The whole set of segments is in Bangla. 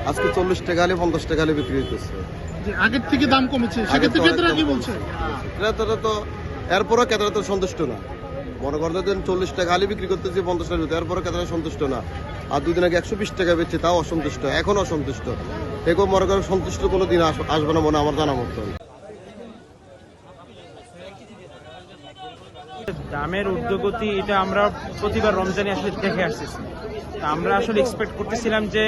আজকে 40 টাকা হলে 50 টাকা হলে বিক্রি হইতেছে। আগের থেকে দাম কমেছে, সেক্ষেত্রে ক্রেতারা কি বলছে? ক্রেতারা তো এরপরও ক্রেতারা তো সন্তুষ্ট না। মনে করতে 40 টাকা হালি বিক্রি করতেছে 50 টাকার ভিতরে, এরপরও ক্রেতারা সন্তুষ্ট না। আর 2 দিন আগে 120 টাকা বেচছে, তাও অসন্তুষ্ট, এখন অসন্তুষ্ট। এগো মনে করেন সন্তুষ্ট কোনো দিন আসবে না মনে আমার জানা মতো। দামের ঊর্ধ্বগতি এটা আমরা প্রতিবার রমজানে আসলে দেখে আসতেছি। আমরা আসলে এক্সপেক্ট করতেছিলাম যে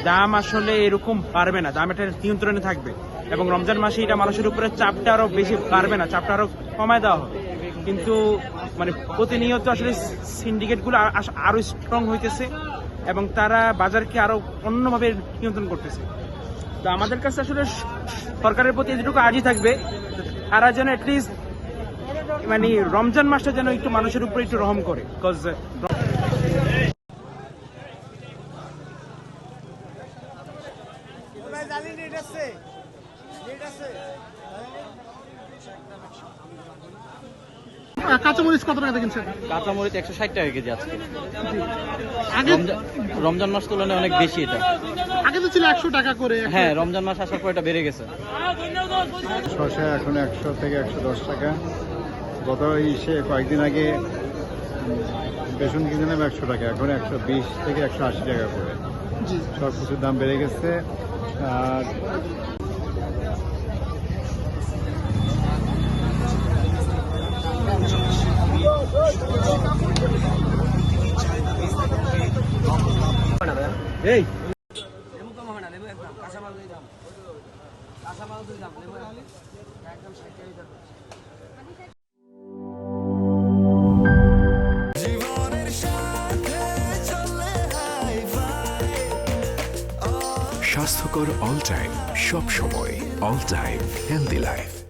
দাম আসলে এরকম বাড়বে না, দাম এটা নিয়ন্ত্রণে থাকবে এবং রমজান মাসে এটা মানুষের উপরে চাপটা আরো বেশি বাড়বে না, চাপটা আরো কমায় দেওয়া হবে। কিন্তু মানে প্রতিনিয়ত আসলে সিন্ডিকেটগুলো আরো স্ট্রং হইতেছে এবং তারা বাজারকে আরো অন্যভাবে নিয়ন্ত্রণ করতেছে। তো আমাদের কাছে আসলে সরকারের প্রতি এতটুকু আজই থাকবে, তারা যেন অ্যাটলিস্ট মানে রমজান মাসটা যেন একটু মানুষের উপরে একটু রহম করে। বিকজ কাঁচামরিচ কত টাকা কিনছেন? কাঁচামরিচ 160 টাকা কেজি আজকে। আগে রমজান মাস তুলনায় অনেক বেশি এটা। আগে তো ছিল 100 টাকা করে। হ্যাঁ, রমজান মাস আসার পর এটা বেড়ে গেছে। শসা এখন 100 থেকে 110 টাকা। গত কয়েকদিন আগে বেসন কিনছিলাম 100 টাকা, এখন 120 থেকে 180 টাকা করে। সব কিছুর দাম বেড়ে গেছে। আর স্বাস্থ্যকর অল টাইম, সব সময় অল টাইম হেলদি লাইফ।